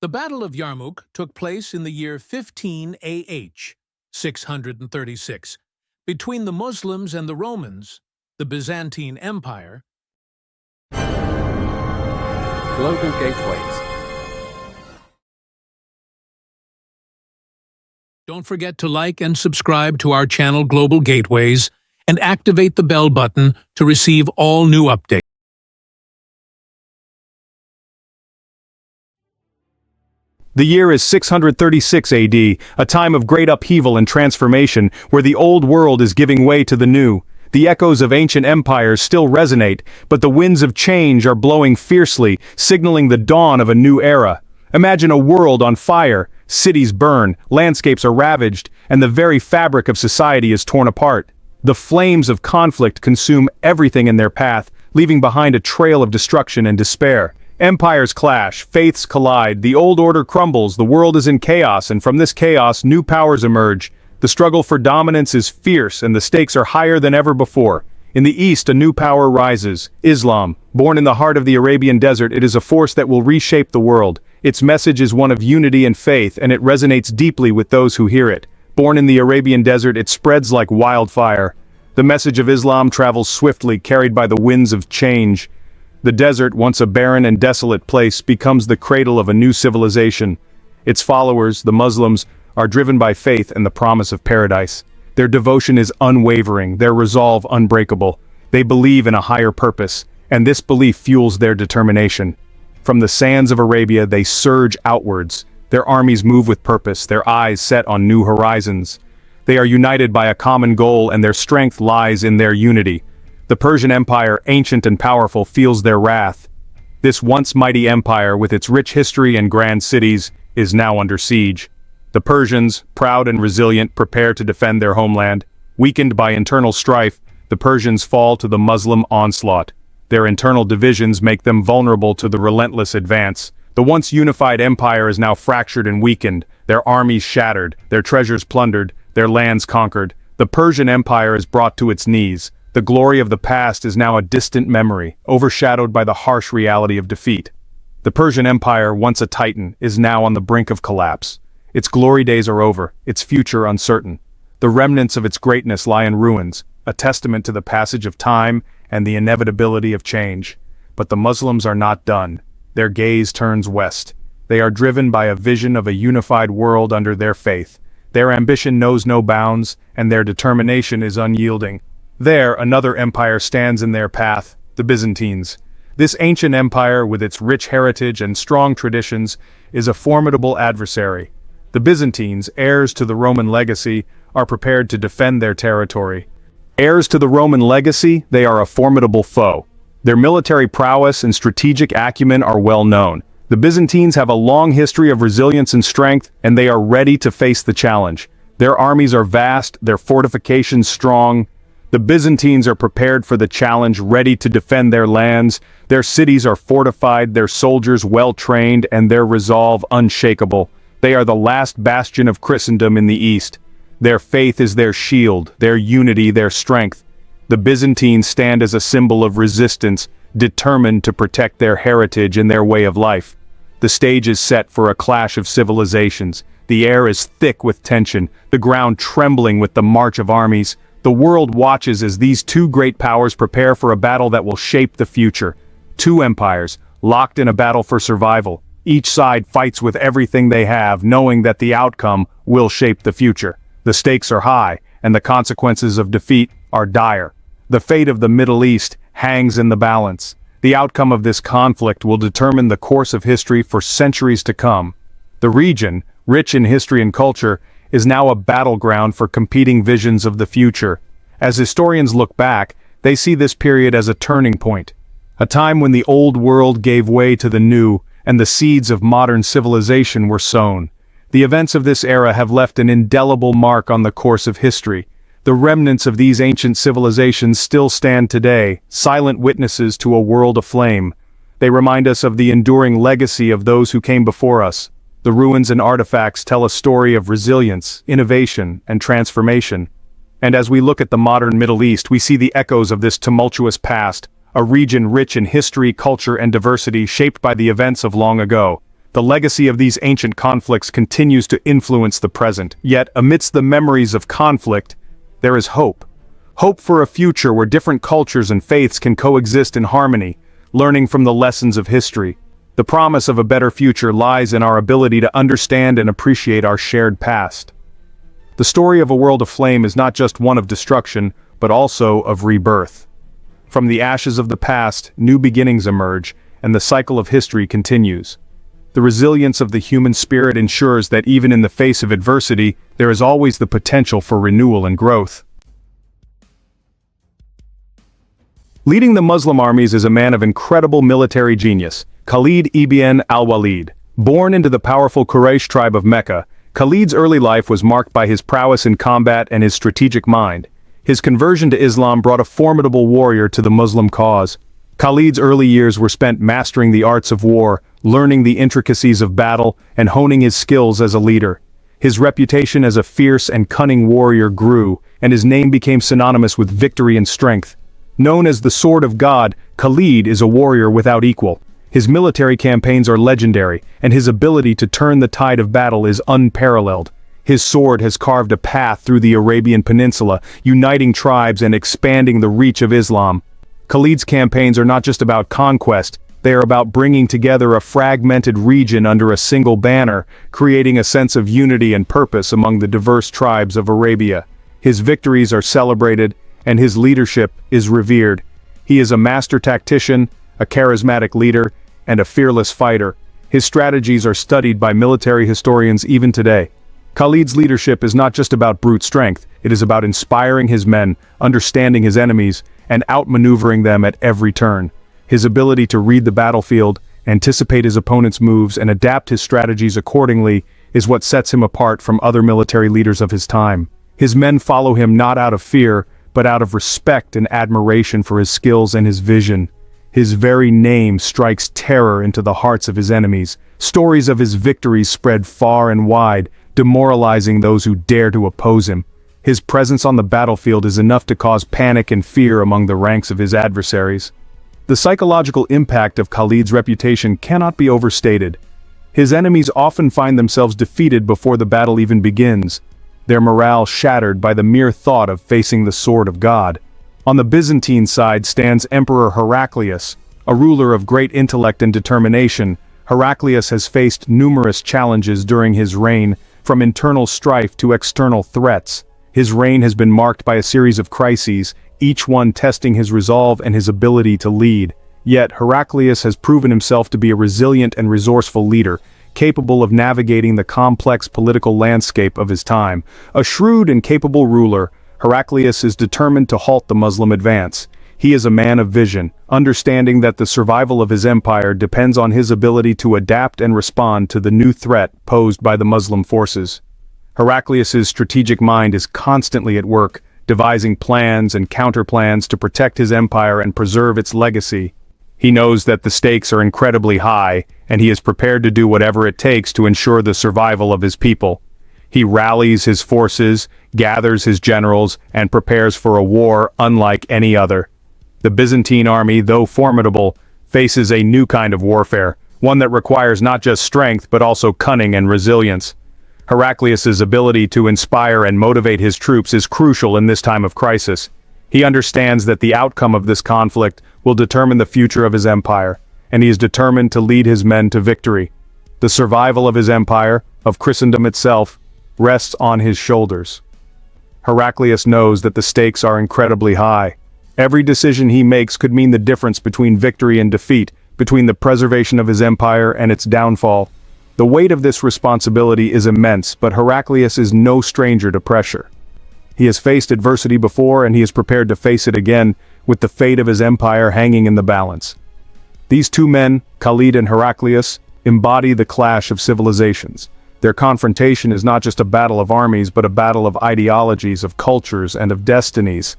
The Battle of Yarmouk took place in the year 15 AH, 636, between the Muslims and the Romans, the Byzantine Empire. Global Gateways. Don't forget to like and subscribe to our channel Global Gateways and activate the bell button to receive all new updates. The year is 636 AD, a time of great upheaval and transformation where the old world is giving way to the new. The echoes of ancient empires still resonate, but the winds of change are blowing fiercely, signaling the dawn of a new era. Imagine a world on fire, cities burn, landscapes are ravaged, and the very fabric of society is torn apart. The flames of conflict consume everything in their path, leaving behind a trail of destruction and despair. Empires clash, faiths collide, the old order crumbles, the world is in chaos, and from this chaos new powers emerge. The struggle for dominance is fierce, and the stakes are higher than ever before. In the east, a new power rises, Islam. Born in the heart of the Arabian desert, it is a force that will reshape the world. Its message is one of unity and faith, and it resonates deeply with those who hear it. Born in the Arabian desert, it spreads like wildfire. The message of Islam travels swiftly, carried by the winds of change. The desert, once a barren and desolate place, becomes the cradle of a new civilization. Its followers, the Muslims, are driven by faith and the promise of paradise. Their devotion is unwavering, their resolve unbreakable. They believe in a higher purpose, and this belief fuels their determination. From the sands of Arabia, they surge outwards. Their armies move with purpose, their eyes set on new horizons. They are united by a common goal, and their strength lies in their unity. The Persian Empire, ancient and powerful, feels their wrath. This once mighty empire, with its rich history and grand cities, is now under siege. The Persians, proud and resilient, prepare to defend their homeland. Weakened by internal strife, the Persians fall to the Muslim onslaught. Their internal divisions make them vulnerable to the relentless advance. The once unified empire is now fractured and weakened, their armies shattered, their treasures plundered, their lands conquered. The Persian Empire is brought to its knees. The glory of the past is now a distant memory, overshadowed by the harsh reality of defeat. The Persian Empire, once a titan, is now on the brink of collapse. Its glory days are over, its future uncertain. The remnants of its greatness lie in ruins, a testament to the passage of time and the inevitability of change. But the Muslims are not done. Their gaze turns west. They are driven by a vision of a unified world under their faith. Their ambition knows no bounds, and their determination is unyielding. There, another empire stands in their path, the Byzantines. This ancient empire, with its rich heritage and strong traditions, is a formidable adversary. The Byzantines, heirs to the Roman legacy, are prepared to defend their territory. Heirs to the Roman legacy, they are a formidable foe. Their military prowess and strategic acumen are well known. The Byzantines have a long history of resilience and strength, and they are ready to face the challenge. Their armies are vast, their fortifications strong. The Byzantines are prepared for the challenge, ready to defend their lands. Their cities are fortified, their soldiers well-trained, and their resolve unshakable. They are the last bastion of Christendom in the East. Their faith is their shield, their unity their strength. The Byzantines stand as a symbol of resistance, determined to protect their heritage and their way of life. The stage is set for a clash of civilizations. The air is thick with tension, the ground trembling with the march of armies. The world watches as these two great powers prepare for a battle that will shape the future. Two empires, locked in a battle for survival. Each side fights with everything they have, knowing that the outcome will shape the future. The stakes are high, and the consequences of defeat are dire. The fate of the Middle East hangs in the balance. The outcome of this conflict will determine the course of history for centuries to come. The region, rich in history and culture, is now a battleground for competing visions of the future. As historians look back, they see this period as a turning point. A time when the old world gave way to the new, and the seeds of modern civilization were sown. The events of this era have left an indelible mark on the course of history. The remnants of these ancient civilizations still stand today, silent witnesses to a world aflame. They remind us of the enduring legacy of those who came before us. The ruins and artifacts tell a story of resilience, innovation, and transformation. And as we look at the modern Middle East, we see the echoes of this tumultuous past, a region rich in history, culture, and diversity shaped by the events of long ago. The legacy of these ancient conflicts continues to influence the present, yet amidst the memories of conflict, there is hope. Hope for a future where different cultures and faiths can coexist in harmony, learning from the lessons of history. The promise of a better future lies in our ability to understand and appreciate our shared past. The story of A World Aflame is not just one of destruction, but also of rebirth. From the ashes of the past, new beginnings emerge, and the cycle of history continues. The resilience of the human spirit ensures that even in the face of adversity, there is always the potential for renewal and growth. Leading the Muslim armies is a man of incredible military genius, Khalid ibn al-Walid. Born into the powerful Quraysh tribe of Mecca, Khalid's early life was marked by his prowess in combat and his strategic mind. His conversion to Islam brought a formidable warrior to the Muslim cause. Khalid's early years were spent mastering the arts of war, learning the intricacies of battle, and honing his skills as a leader. His reputation as a fierce and cunning warrior grew, and his name became synonymous with victory and strength. Known as the Sword of God, Khalid is a warrior without equal. His military campaigns are legendary, and his ability to turn the tide of battle is unparalleled. His sword has carved a path through the Arabian Peninsula, uniting tribes and expanding the reach of Islam. Khalid's campaigns are not just about conquest, they are about bringing together a fragmented region under a single banner, creating a sense of unity and purpose among the diverse tribes of Arabia. His victories are celebrated, and his leadership is revered. He is a master tactician, a charismatic leader, and a fearless fighter. His strategies are studied by military historians even today. Khalid's leadership is not just about brute strength, it is about inspiring his men, understanding his enemies, and outmaneuvering them at every turn. His ability to read the battlefield, anticipate his opponent's moves, and adapt his strategies accordingly is what sets him apart from other military leaders of his time. His men follow him not out of fear, but out of respect and admiration for his skills and his vision. His very name strikes terror into the hearts of his enemies. Stories of his victories spread far and wide, demoralizing those who dare to oppose him. His presence on the battlefield is enough to cause panic and fear among the ranks of his adversaries. The psychological impact of Khalid's reputation cannot be overstated. His enemies often find themselves defeated before the battle even begins, their morale shattered by the mere thought of facing the sword of God. On the Byzantine side stands Emperor Heraclius, a ruler of great intellect and determination. Heraclius has faced numerous challenges during his reign, from internal strife to external threats. His reign has been marked by a series of crises, each one testing his resolve and his ability to lead. Yet Heraclius has proven himself to be a resilient and resourceful leader, capable of navigating the complex political landscape of his time. A shrewd and capable ruler, Heraclius is determined to halt the Muslim advance. He is a man of vision, understanding that the survival of his empire depends on his ability to adapt and respond to the new threat posed by the Muslim forces. Heraclius's strategic mind is constantly at work, devising plans and counterplans to protect his empire and preserve its legacy. He knows that the stakes are incredibly high, and he is prepared to do whatever it takes to ensure the survival of his people. He rallies his forces, gathers his generals, and prepares for a war unlike any other. The Byzantine army, though formidable, faces a new kind of warfare, one that requires not just strength but also cunning and resilience. Heraclius's ability to inspire and motivate his troops is crucial in this time of crisis. He understands that the outcome of this conflict will determine the future of his empire, and he is determined to lead his men to victory. The survival of his empire, of Christendom itself, rests on his shoulders. Heraclius knows that the stakes are incredibly high. Every decision he makes could mean the difference between victory and defeat, between the preservation of his empire and its downfall. The weight of this responsibility is immense, but Heraclius is no stranger to pressure. He has faced adversity before, and he is prepared to face it again, with the fate of his empire hanging in the balance. These two men, Khalid and Heraclius, embody the clash of civilizations. Their confrontation is not just a battle of armies, but a battle of ideologies, of cultures, and of destinies.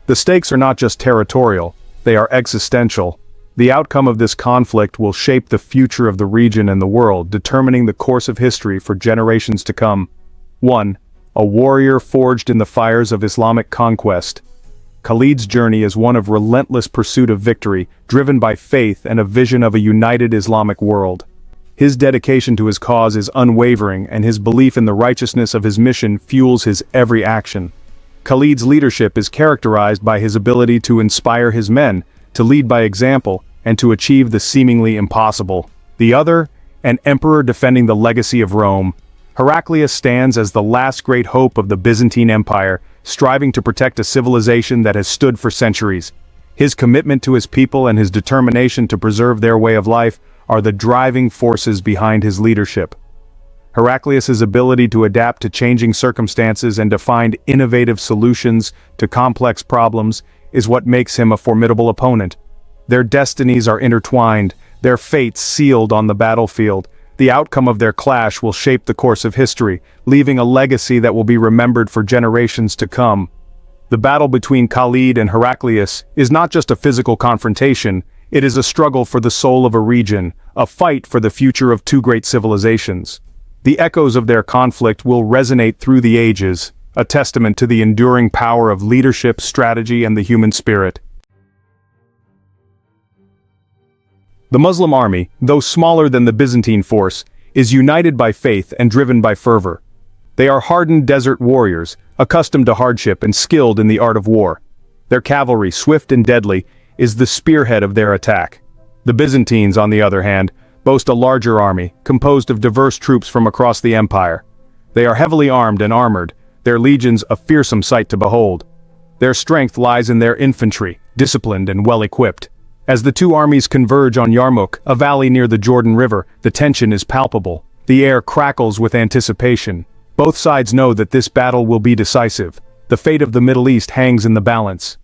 The stakes are not just territorial, they are existential. The outcome of this conflict will shape the future of the region and the world, determining the course of history for generations to come. 1. A warrior forged in the fires of Islamic conquest. Khalid's journey is one of relentless pursuit of victory, driven by faith and a vision of a united Islamic world. His dedication to his cause is unwavering, and his belief in the righteousness of his mission fuels his every action. Khalid's leadership is characterized by his ability to inspire his men, to lead by example, and to achieve the seemingly impossible. The other, an emperor defending the legacy of Rome. Heraclius stands as the last great hope of the Byzantine Empire, striving to protect a civilization that has stood for centuries. His commitment to his people and his determination to preserve their way of life are the driving forces behind his leadership. Heraclius's ability to adapt to changing circumstances and to find innovative solutions to complex problems is what makes him a formidable opponent. Their destinies are intertwined, their fates sealed on the battlefield. The outcome of their clash will shape the course of history, leaving a legacy that will be remembered for generations to come. The battle between Khalid and Heraclius is not just a physical confrontation, it is a struggle for the soul of a region, a fight for the future of two great civilizations. The echoes of their conflict will resonate through the ages, a testament to the enduring power of leadership, strategy, and the human spirit. The Muslim army, though smaller than the Byzantine force, is united by faith and driven by fervor. They are hardened desert warriors, accustomed to hardship and skilled in the art of war. Their cavalry, swift and deadly, is the spearhead of their attack. The Byzantines, on the other hand, boast a larger army, composed of diverse troops from across the empire. They are heavily armed and armored, their legions a fearsome sight to behold. Their strength lies in their infantry, disciplined and well-equipped. As the two armies converge on Yarmouk, a valley near the Jordan River, the tension is palpable. The air crackles with anticipation. Both sides know that this battle will be decisive. The fate of the Middle East hangs in the balance.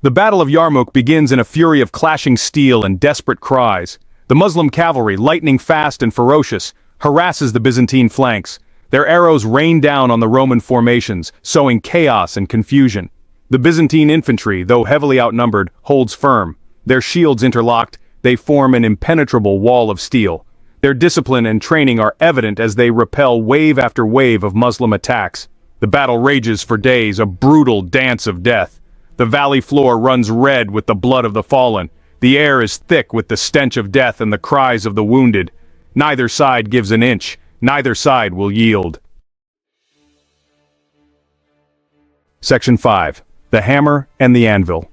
The Battle of Yarmouk begins in a fury of clashing steel and desperate cries. The Muslim cavalry, lightning fast and ferocious, harasses the Byzantine flanks. Their arrows rain down on the Roman formations, sowing chaos and confusion. The Byzantine infantry, though heavily outnumbered, holds firm. Their shields interlocked, they form an impenetrable wall of steel. Their discipline and training are evident as they repel wave after wave of Muslim attacks. The battle rages for days, a brutal dance of death. The valley floor runs red with the blood of the fallen. The air is thick with the stench of death and the cries of the wounded. Neither side gives an inch. Neither side will yield. Section 5. The Hammer and the Anvil.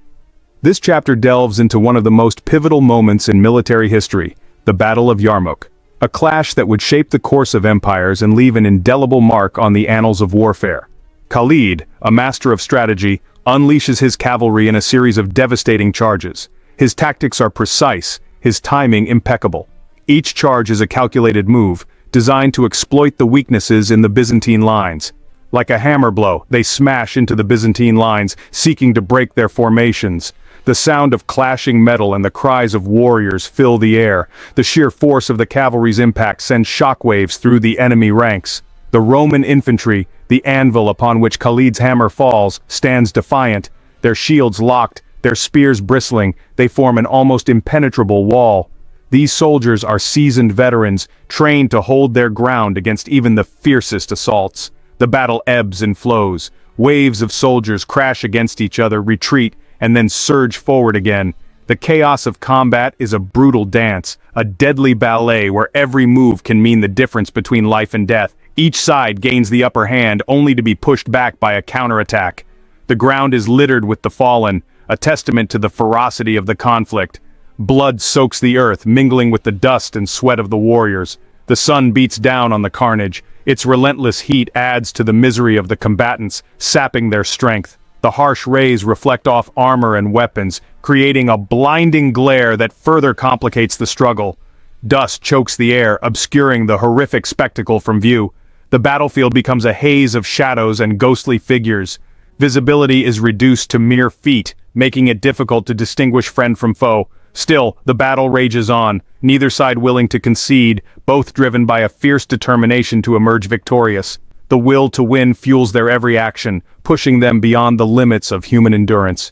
This chapter delves into one of the most pivotal moments in military history, the Battle of Yarmouk, a clash that would shape the course of empires and leave an indelible mark on the annals of warfare. Khalid, a master of strategy, unleashes his cavalry in a series of devastating charges. His tactics are precise, his timing impeccable. Each charge is a calculated move, designed to exploit the weaknesses in the Byzantine lines. Like a hammer blow, they smash into the Byzantine lines, seeking to break their formations. The sound of clashing metal and the cries of warriors fill the air. The sheer force of the cavalry's impact sends shockwaves through the enemy ranks. The Roman infantry, the anvil upon which Khalid's hammer falls, stands defiant. Their shields locked, their spears bristling, they form an almost impenetrable wall. These soldiers are seasoned veterans, trained to hold their ground against even the fiercest assaults. The battle ebbs and flows. Waves of soldiers crash against each other, retreat, and then surge forward again. The chaos of combat is a brutal dance, a deadly ballet where every move can mean the difference between life and death. Each side gains the upper hand only to be pushed back by a counterattack. The ground is littered with the fallen, a testament to the ferocity of the conflict. Blood soaks the earth, mingling with the dust and sweat of the warriors. The sun beats down on the carnage. Its relentless heat adds to the misery of the combatants, sapping their strength. The harsh rays reflect off armor and weapons, creating a blinding glare that further complicates the struggle. Dust chokes the air, obscuring the horrific spectacle from view. The battlefield becomes a haze of shadows and ghostly figures. Visibility is reduced to mere feet, making it difficult to distinguish friend from foe. Still, the battle rages on, neither side willing to concede, both driven by a fierce determination to emerge victorious. The will to win fuels their every action, pushing them beyond the limits of human endurance.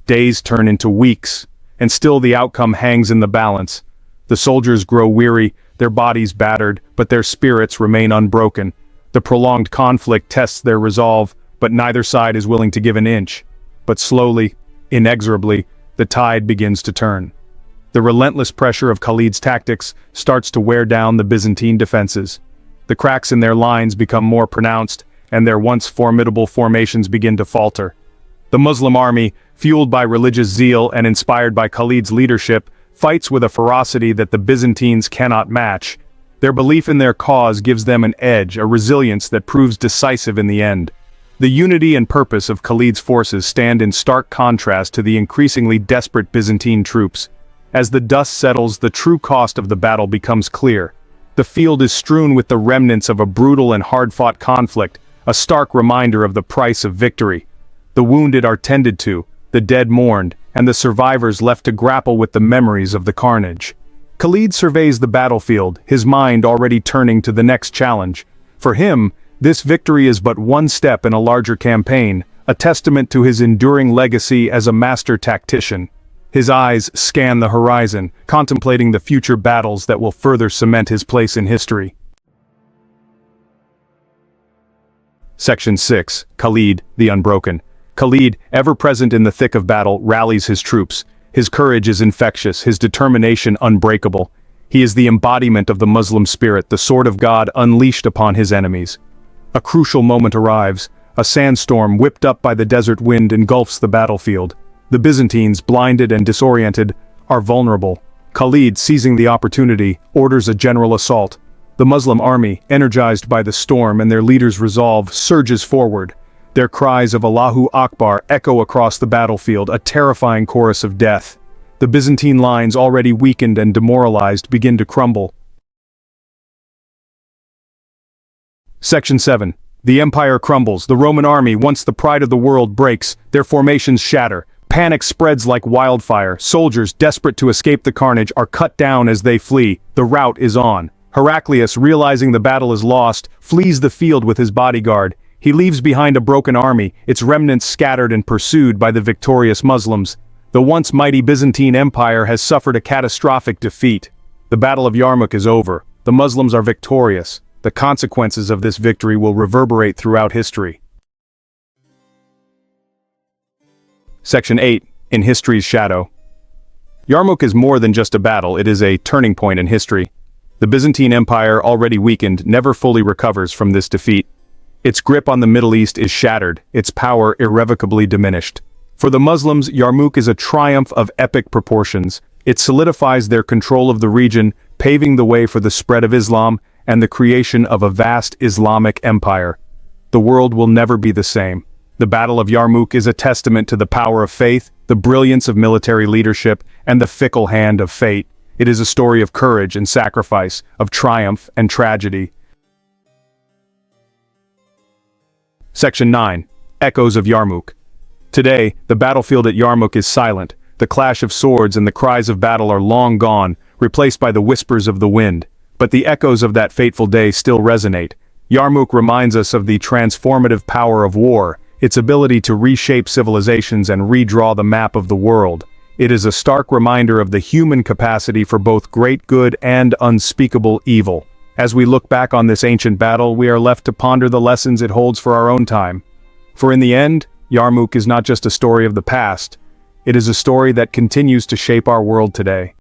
Days turn into weeks, and still the outcome hangs in the balance. The soldiers grow weary, their bodies battered, but their spirits remain unbroken. The prolonged conflict tests their resolve, but neither side is willing to give an inch. But slowly, inexorably, the tide begins to turn. The relentless pressure of Khalid's tactics starts to wear down the Byzantine defenses. The cracks in their lines become more pronounced, and their once formidable formations begin to falter. The Muslim army, fueled by religious zeal and inspired by Khalid's leadership, fights with a ferocity that the Byzantines cannot match. Their belief in their cause gives them an edge, a resilience that proves decisive in the end. The unity and purpose of Khalid's forces stand in stark contrast to the increasingly desperate Byzantine troops. As the dust settles, the true cost of the battle becomes clear. The field is strewn with the remnants of a brutal and hard-fought conflict, a stark reminder of the price of victory. The wounded are tended to, the dead mourned, and the survivors left to grapple with the memories of the carnage. Khalid surveys the battlefield, his mind already turning to the next challenge. For him, this victory is but one step in a larger campaign, a testament to his enduring legacy as a master tactician. His eyes scan the horizon, contemplating the future battles that will further cement his place in history. Section 6. Khalid, the Unbroken. Khalid, ever present in the thick of battle, rallies his troops. His courage is infectious, his determination unbreakable. He is the embodiment of the Muslim spirit, the sword of God unleashed upon his enemies. A crucial moment arrives. A sandstorm whipped up by the desert wind engulfs the battlefield. The Byzantines, blinded and disoriented, are vulnerable. Khalid, seizing the opportunity, orders a general assault. The Muslim army, energized by the storm and their leader's resolve, surges forward. Their cries of Allahu Akbar echo across the battlefield, a terrifying chorus of death. The Byzantine lines, already weakened and demoralized, begin to crumble. Section 7. The empire crumbles. The Roman army, once the pride of the world, breaks. Their formations shatter. Panic spreads like wildfire. Soldiers, desperate to escape the carnage, are cut down as they flee. The rout is on. Heraclius, realizing the battle is lost, flees the field with his bodyguard. He leaves behind a broken army, its remnants scattered and pursued by the victorious Muslims. The once mighty Byzantine Empire has suffered a catastrophic defeat. The Battle of Yarmouk is over. The Muslims are victorious. The consequences of this victory will reverberate throughout history. Section 8. In History's Shadow. Yarmouk is more than just a battle, it is a turning point in history. The Byzantine Empire, already weakened, never fully recovers from this defeat. Its grip on the Middle East is shattered, its power irrevocably diminished. For the Muslims, Yarmouk is a triumph of epic proportions. It solidifies their control of the region, paving the way for the spread of Islam and the creation of a vast Islamic empire. The world will never be the same. The Battle of Yarmouk is a testament to the power of faith, the brilliance of military leadership, and the fickle hand of fate. It is a story of courage and sacrifice, of triumph and tragedy. Section 9. Echoes of Yarmouk. Today, the battlefield at Yarmouk is silent. The clash of swords and the cries of battle are long gone, replaced by the whispers of the wind. But the echoes of that fateful day still resonate. Yarmouk reminds us of the transformative power of war, its ability to reshape civilizations and redraw the map of the world. It is a stark reminder of the human capacity for both great good and unspeakable evil. As we look back on this ancient battle, we are left to ponder the lessons it holds for our own time. For in the end, Yarmouk is not just a story of the past, it is a story that continues to shape our world today.